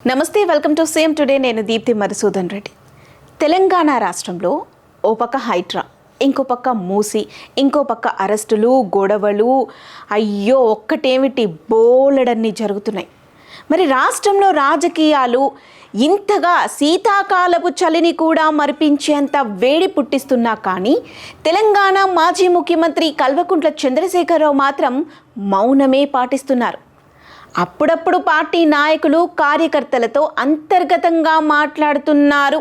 నమస్తే, welcome to same today. నేను దీప్తి మధుసూదన్ రెడ్డి. తెలంగాణ రాష్ట్రంలో ఓ పక్క హైడ్రా, ఇంకో పక్క మూసి, ఇంకో పక్క అరెస్టులు, గొడవలు, అయ్యో ఒక్కటేమిటి బోలెడన్ని జరుగుతున్నాయి. మరి రాష్ట్రంలో రాజకీయాలు ఇంతగా శీతాకాలపు చలిని కూడా మరిపించేంత వేడి పుట్టిస్తున్నా కానీ తెలంగాణ మాజీ ముఖ్యమంత్రి కల్వకుంట్ల చంద్రశేఖరరావు మాత్రం మౌనమే పాటిస్తున్నారు. అప్పుడప్పుడు పార్టీ నాయకులు కార్యకర్తలతో అంతర్గతంగా మాట్లాడుతున్నారు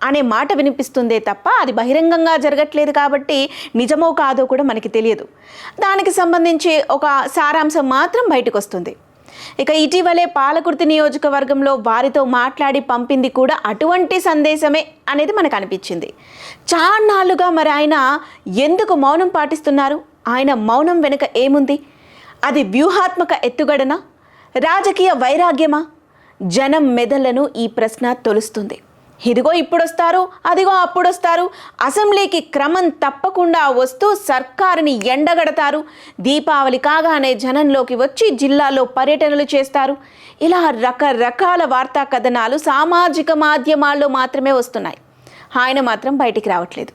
అనే మాట వినిపిస్తుందే తప్ప అది బహిరంగంగా జరగట్లేదు కాబట్టి నిజమో కాదో కూడా మనకి తెలియదు. దానికి సంబంధించి ఒక సారాంశం మాత్రం బయటకు వస్తుంది. ఇక ఇటీవలే పాలకుర్తి నియోజకవర్గంలో వారితో మాట్లాడి పంపింది కూడా అటువంటి సందేశమే అనేది మనకు అనిపించింది. చాన్నాళ్ళుగా మరి ఆయన ఎందుకు మౌనం పాటిస్తున్నారు? ఆయన మౌనం వెనుక ఏముంది? అది వ్యూహాత్మక ఎత్తుగడనా, రాజకీయ వైరాగ్యమా? జనం మెదళ్లను ఈ ప్రశ్న తొలుస్తుంది. ఇదిగో ఇప్పుడొస్తారు, అదిగో అప్పుడొస్తారు, అసెంబ్లీకి క్రమం తప్పకుండా వస్తూ సర్కారుని ఎండగడతారు, దీపావళి కాగానే జనంలోకి వచ్చి జిల్లాలో పర్యటనలు చేస్తారు. ఇలా రకరకాల వార్తా కథనాలు సామాజిక మాధ్యమాల్లో మాత్రమే వస్తున్నాయి. ఆయన మాత్రం బయటికి రావట్లేదు.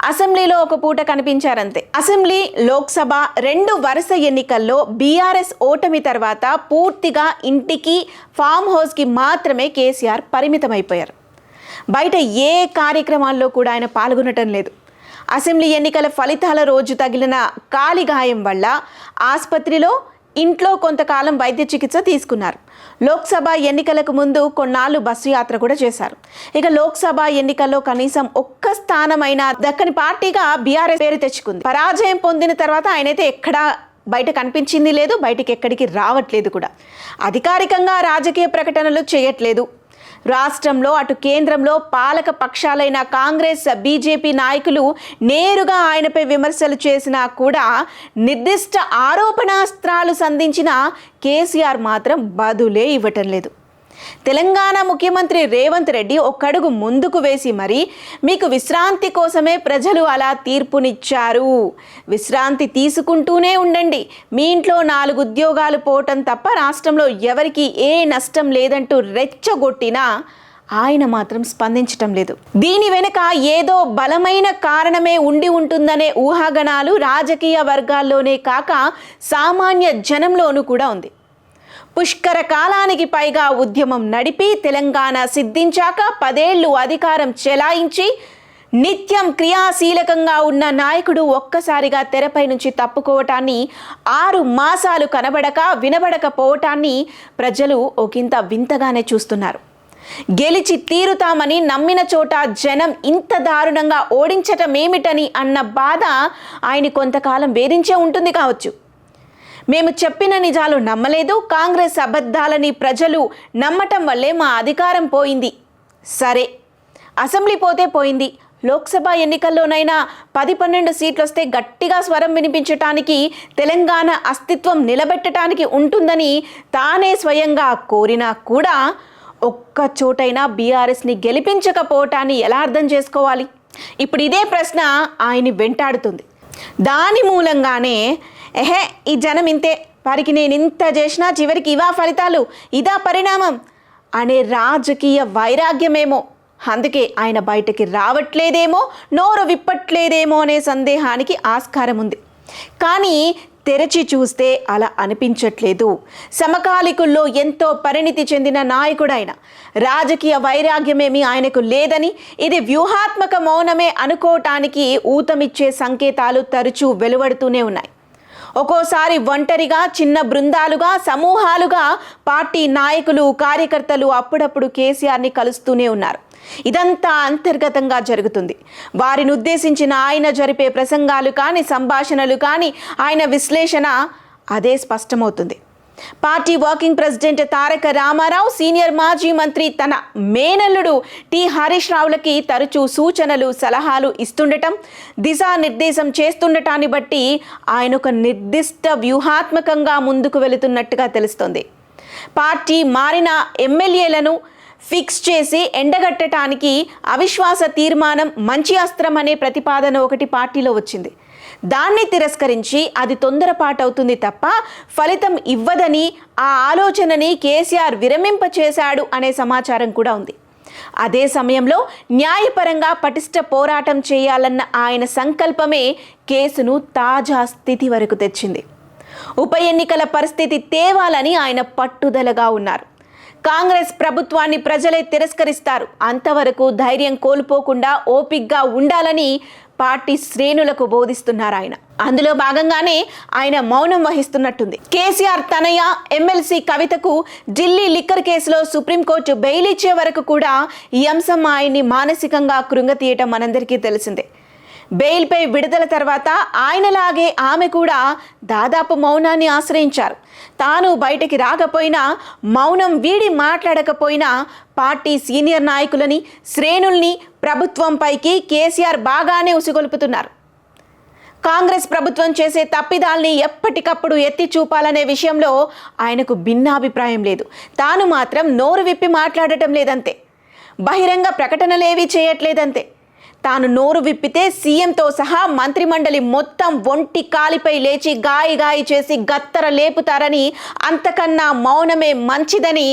అసెంబ్లీలో ఒక పూట కనిపించారంతే. అసెంబ్లీ, లోక్సభ రెండు వరుస ఎన్నికల్లో బీఆర్ఎస్ ఓటమి తర్వాత పూర్తిగా ఇంటికి, ఫామ్ హౌస్కి మాత్రమే కేసీఆర్ పరిమితమైపోయారు. బయట ఏ కార్యక్రమాల్లో కూడా ఆయన పాల్గొనటం లేదు. అసెంబ్లీ ఎన్నికల ఫలితాల రోజు తగిలిన కాలిగాయం వల్ల ఆసుపత్రిలో, ఇంట్లో కొంతకాలం వైద్య చికిత్స తీసుకున్నారు. లోక్సభ ఎన్నికలకు ముందు కొన్నాళ్ళు బస్సు యాత్ర కూడా చేశారు. ఇక లోక్సభ ఎన్నికల్లో కనీసం ఒక్క స్థానమైనా దక్కని పార్టీగా బీఆర్ఎస్ పేరు తెచ్చుకుంది. పరాజయం పొందిన తర్వాత ఆయనైతే ఎక్కడా బయట కనిపించింది లేదు, బయటికి ఎక్కడికి రావట్లేదు కూడా. అధికారికంగా రాజకీయ ప్రకటనలు చేయట్లేదు. రాష్ట్రంలో అటు కేంద్రంలో పాలక పక్షాలైన కాంగ్రెస్, బీజేపీ నాయకులు నేరుగా ఆయనపై విమర్శలు చేసినా కూడా నిర్దిష్ట ఆరోపణాస్త్రాలు సంధించిన కేసీఆర్ మాత్రం బదులే ఇవ్వటం లేదు. తెలంగాణ ముఖ్యమంత్రి రేవంత్ రెడ్డి ఒక్కడుగు ముందుకు వేసి మరి మీకు విశ్రాంతి కోసమే ప్రజలు అలా తీర్పునిచ్చారు, విశ్రాంతి తీసుకుంటూనే ఉండండి, మీ ఇంట్లో 4 ఉద్యోగాలు పోవటం తప్ప రాష్ట్రంలో ఎవరికి ఏ నష్టం లేదంటూ రెచ్చగొట్టినా ఆయన మాత్రం స్పందించటం లేదు. దీని వెనుక ఏదో బలమైన కారణమే ఉండి ఉంటుందనే ఊహాగానాలు రాజకీయ వర్గాల్లోనే కాక సామాన్య జనంలోనూ కూడా ఉంది. పుష్కర కాలానికి పైగా ఉద్యమం నడిపి తెలంగాణ సిద్ధించాక 10 ఏళ్లు అధికారం చెలాయించి నిత్యం క్రియాశీలకంగా ఉన్న నాయకుడు ఒక్కసారిగా తెరపై నుంచి తప్పుకోవటాన్ని, 6 మాసాలు కనబడక వినబడకపోవటాన్ని ప్రజలు ఒకంత వింతగానే చూస్తున్నారు. గెలిచి తీరుతామని నమ్మిన చోట జనం ఇంత దారుణంగా ఓడించటమేమిటని అన్న బాధ ఆయన కొంతకాలం వేధించే ఉంటుంది కావచ్చు. మేము చెప్పిన నిజాలు నమ్మలేదు, కాంగ్రెస్ అబద్ధాలని ప్రజలు నమ్మటం వల్లే మా అధికారం పోయింది. సరే, అసెంబ్లీ పోతే పోయింది, లోక్సభ ఎన్నికల్లోనైనా 10-12 సీట్లు వస్తే గట్టిగా స్వరం వినిపించటానికి, తెలంగాణ అస్తిత్వం నిలబెట్టడానికి ఉంటుందని తానే స్వయంగా కోరినా కూడా ఒక్క చోటైనా బీఆర్ఎస్ని గెలిపించకపోవటాన్ని ఎలా అర్థం చేసుకోవాలి? ఇప్పుడు ఇదే ప్రశ్న ఆయన్ని వెంటాడుతుంది. దాని మూలంగానే ఈ జనం ఇంతే, వారికి నేను ఇంత చేసినా చివరికి ఇవా ఫలితాలు, ఇదా పరిణామం అనే రాజకీయ వైరాగ్యమేమో, అందుకే ఆయన బయటకి రావట్లేదేమో, నోరు విప్పట్లేదేమో అనే సందేహానికి ఆస్కారం ఉంది. కానీ తెరచి చూస్తే అలా అనిపించట్లేదు. సమకాలికుల్లో ఎంతో పరిణితి చెందిన నాయకుడైన రాజకీయ వైరాగ్యమేమీ ఆయనకు లేదని, ఇది వ్యూహాత్మక మౌనమే అనుకోవటానికి ఊతమిచ్చే సంకేతాలు తరచూ వెలువడుతూనే ఉన్నాయి. ఒక్కోసారి ఒంటరిగా, చిన్న బృందాలుగా, సమూహాలుగా పార్టీ నాయకులు, కార్యకర్తలు అప్పుడప్పుడు కేసీఆర్ని కలుస్తూనే ఉన్నారు. ఇదంతా అంతర్గతంగా జరుగుతుంది. వారిని ఉద్దేశించిన ఆయన జరిపే ప్రసంగాలు కానీ, సంభాషణలు కానీ, ఆయన విశ్లేషణ అదే స్పష్టమవుతుంది. పార్టీ వర్కింగ్ ప్రెసిడెంట్ తారక రామారావు, సీనియర్ మాజీ మంత్రి తన మేనల్లుడు టి హరీష్ రావులకి తరచూ సూచనలు, సలహాలు ఇస్తుండటం, దిశానిర్దేశం చేస్తుండటాన్ని బట్టి ఆయన ఒక నిర్దిష్ట వ్యూహాత్మకంగా ముందుకు వెళుతున్నట్టుగా తెలుస్తోంది. పార్టీ మారిన ఎమ్మెల్యేలను ఫిక్స్ చేసి ఎండగట్టడానికి అవిశ్వాస తీర్మానం మంచి అస్త్రం అనే ప్రతిపాదన ఒకటి పార్టీలో వచ్చింది. దాన్ని తిరస్కరించి అది తొందరపాటవుతుంది తప్ప ఫలితం ఇవ్వదని ఆ ఆలోచనని కేసీఆర్ విరమింపచేశాడు అనే సమాచారం కూడా ఉంది. అదే సమయంలో న్యాయపరంగా పటిష్ట పోరాటం చేయాలన్న ఆయన సంకల్పమే కేసును తాజా స్థితి వరకు తెచ్చింది. ఉప ఎన్నికల పరిస్థితి తేవాలని ఆయన పట్టుదలగా ఉన్నారు. కాంగ్రెస్ ప్రభుత్వాన్ని ప్రజలే తిరస్కరిస్తారు, అంతవరకు ధైర్యం కోల్పోకుండా ఓపిగ్గా ఉండాలని పార్టీ శ్రేణులకు బోధిస్తున్నారు ఆయన. అందులో భాగంగానే ఆయన మౌనం వహిస్తున్నట్టుంది. కేసీఆర్ తనయ ఎమ్మెల్సీ కవితకు ఢిల్లీ లిక్కర్ కేసులో సుప్రీంకోర్టు బెయిల్ ఇచ్చే వరకు కూడా ఈ అంశం ఆయన్ని మానసికంగా కృంగతీయటం మనందరికీ తెలిసిందే. బెయిల్పై విడుదల తర్వాత ఆయనలాగే ఆమె కూడా దాదాపు మౌనాన్ని ఆశ్రయించారు. తాను బయటికి రాకపోయినా, మౌనం వీడి మాట్లాడకపోయినా పార్టీ సీనియర్ నాయకులని, శ్రేణుల్ని ప్రభుత్వంపైకి కేసీఆర్ బాగానే ఉసిగొల్పుతున్నారు. కాంగ్రెస్ ప్రభుత్వం చేసే తప్పిదాల్ని ఎప్పటికప్పుడు ఎత్తి చూపాలనే విషయంలో ఆయనకు భిన్నాభిప్రాయం లేదు. తాను మాత్రం నోరు విప్పి మాట్లాడటం లేదంతే. బహిరంగ ప్రకటనలేవీ చేయట్లేదంతే. తాను నోరు విప్పితే సీఎంతో సహా మంత్రిమండలి మొత్తం ఒంటి కాలిపై లేచి గాయి చేసి గత్తర లేపుతారని, అంతకన్నా మౌనమే మంచిదని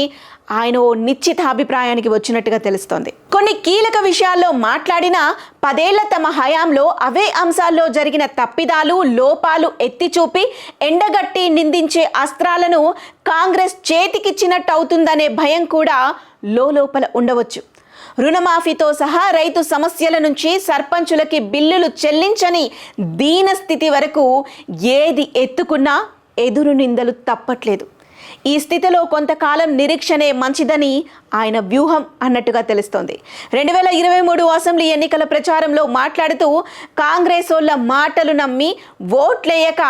ఆయన ఓ నిశ్చిత అభిప్రాయానికి వచ్చినట్టుగా తెలుస్తోంది. కొన్ని కీలక విషయాల్లో మాట్లాడినా 10 ఏళ్ల తమ హయాంలో అవే అంశాల్లో జరిగిన తప్పిదాలు, లోపాలు ఎత్తిచూపి ఎండగట్టి నిందించే అస్త్రాలను కాంగ్రెస్ చేతికిచ్చినట్టు అవుతుందనే భయం కూడా లోపల ఉండవచ్చు. రుణమాఫీతో సహా రైతు సమస్యల నుంచి సర్పంచులకి బిల్లులు చెల్లించని దీన స్థితి వరకు ఏది ఎత్తుకున్నా ఎదురు నిందలు తప్పట్లేదు. ఈ స్థితిలో కొంతకాలం నిరీక్షణే మంచిదని ఆయన వ్యూహం అన్నట్టుగా తెలుస్తోంది. 2023 అసెంబ్లీ ఎన్నికల ప్రచారంలో మాట్లాడుతూ కాంగ్రెస్ వాళ్ళ మాటలు నమ్మి ఓట్లేయక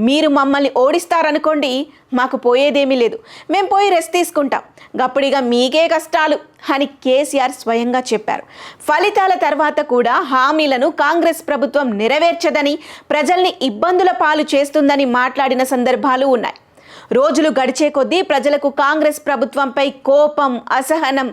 మీరు మమ్మల్ని ఓడిస్తారనుకోండి, మాకు పోయేదేమీ లేదు, మేము పోయి రెస్ట్ తీసుకుంటాం, గప్పుడిగా మీకే కష్టాలు అని కేసీఆర్ స్వయంగా చెప్పారు. ఫలితాల తర్వాత కూడా హామీలను కాంగ్రెస్ ప్రభుత్వం నెరవేర్చదని, ప్రజల్ని ఇబ్బందుల పాలు చేస్తుందని మాట్లాడిన సందర్భాలు ఉన్నాయి. రోజులు గడిచే కొద్దీ ప్రజలకు కాంగ్రెస్ ప్రభుత్వంపై కోపం, అసహనం,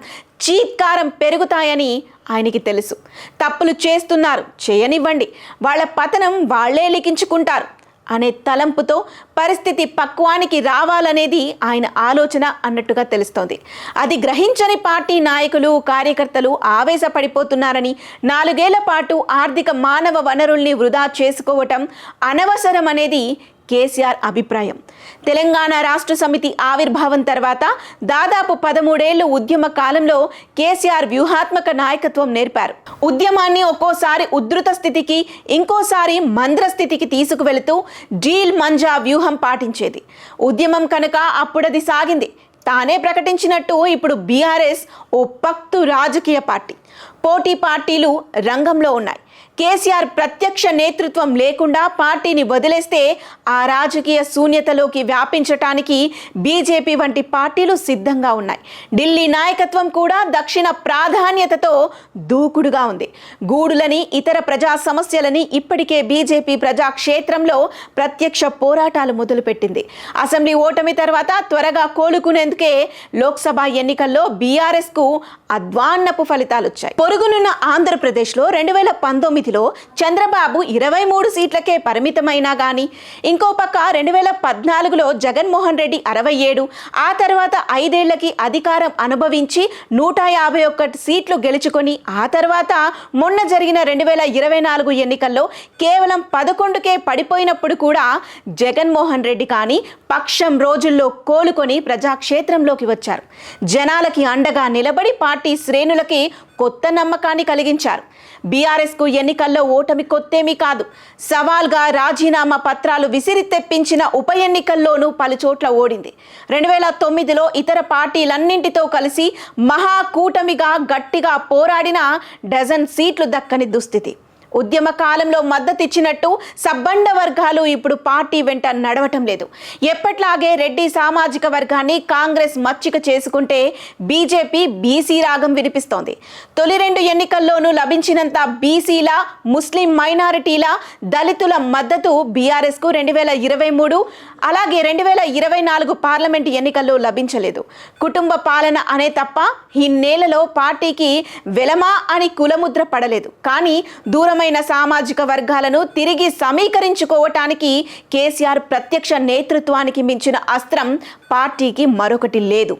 చీత్కారం పెరుగుతాయని ఆయనకి తెలుసు. తప్పులు చేస్తున్నారు, చేయనివ్వండి, వాళ్ళ పతనం వాళ్లే లిఖించుకుంటారు అనే తలంపుతో పరిస్థితి పక్వానికి రావాలనేది ఆయన ఆలోచన అన్నట్టుగా తెలుస్తోంది. అది గ్రహించని పార్టీ నాయకులు, కార్యకర్తలు ఆవేశపడిపోతున్నారని, 4 ఏళ్ల పాటు ఆర్థిక మానవ వనరుల్ని వృధా చేసుకోవటం అనవసరం అనేది కేసీఆర్ అభిప్రాయం. తెలంగాణ రాష్ట్ర సమితి ఆవిర్భావం తర్వాత దాదాపు 13 ఏళ్లు ఉద్యమ కాలంలో కేసీఆర్ వ్యూహాత్మక నాయకత్వం నేర్పారు. ఉద్యమాన్ని ఒక్కోసారి ఉధృత స్థితికి, ఇంకోసారి మంద్ర స్థితికి తీసుకువెళుతూ డీల్ మంజా వ్యూహం పాటించేది. ఉద్యమం కనుక అప్పుడది సాగింది. తానే ప్రకటించినట్టు ఇప్పుడు బీఆర్ఎస్ ఓ పక్తు రాజకీయ పార్టీ. పోటీ పార్టీలు రంగంలో ఉన్నాయి. కేసీఆర్ ప్రత్యక్ష నేతృత్వం లేకుండా పార్టీని వదిలేస్తే ఆ రాజకీయ శూన్యతలోకి వ్యాపించటానికి బీజేపీ వంటి పార్టీలు సిద్ధంగా ఉన్నాయి. ఢిల్లీ నాయకత్వం కూడా దక్షిణ ప్రాధాన్యతతో దూకుడుగా ఉంది. గూడులని, ఇతర ప్రజా సమస్యలని ఇప్పటికే బీజేపీ ప్రజాక్షేత్రంలో ప్రత్యక్ష పోరాటాలు మొదలుపెట్టింది. అసెంబ్లీ ఓటమి తర్వాత త్వరగా కోలుకునేందుకే లోక్సభ ఎన్నికల్లో బీఆర్ఎస్కు అధ్వాన్నపు ఫలితాలు వచ్చాయి. పొరుగునున్న ఆంధ్రప్రదేశ్లో 2019లో చంద్రబాబు 23 సీట్లకే పరిమితమైనా కానీ, ఇంకో పక్క 2014లో జగన్మోహన్ రెడ్డి 67, ఆ తర్వాత 5 ఏళ్లకి అధికారం అనుభవించి 151 సీట్లు గెలుచుకొని, ఆ తర్వాత మొన్న జరిగిన 2024 ఎన్నికల్లో కేవలం 11కే పడిపోయినప్పుడు కూడా జగన్మోహన్ రెడ్డి కానీ పక్షం రోజుల్లో కోలుకొని ప్రజాక్షేత్రంలోకి వచ్చారు. జనాలకి అండగా నిలబడి పార్టీ శ్రేణులకి కొత్త నమ్మకాన్ని కలిగించారు. బీఆర్ఎస్కు ఎన్నికల్లో ఓటమి కొత్తేమీ కాదు. సవాల్గా రాజీనామా పత్రాలు విసిరి తెప్పించిన ఉప ఎన్నికల్లోనూ పలుచోట్ల ఓడింది. 2009లో ఇతర పార్టీలన్నింటితో కలిసి మహాకూటమిగా గట్టిగా పోరాడిన డజన్ సీట్లు దక్కని దుస్థితి. ఉద్యమ కాలంలో మద్దతిచ్చినట్టు సబ్బండ వర్గాలు ఇప్పుడు పార్టీ వెంట నడవటం లేదు. ఎప్పట్లాగే రెడ్డి సామాజిక వర్గాన్ని కాంగ్రెస్ మచ్చిక చేసుకుంటే బీజేపీ బీసీ రాగం వినిపిస్తోంది. తొలి 2 ఎన్నికల్లోనూ లభించినంత బీసీల, ముస్లిం మైనారిటీల, దళితుల మద్దతు బీఆర్ఎస్కు 2023 అలాగే 2024 పార్లమెంటు ఎన్నికల్లో లభించలేదు. కుటుంబ పాలన అనే తప్ప ఈ నేలలో పార్టీకి వెలమా అని కులముద్ర పడలేదు. కానీ దూరమైన దూరమైన సామాజిక వర్గాలను తిరిగి సమీకరించుకోవటానికి కేసీఆర్ ప్రత్యక్ష నేతృత్వానికి మించిన అస్త్రం పార్టీకి మరొకటి లేదు.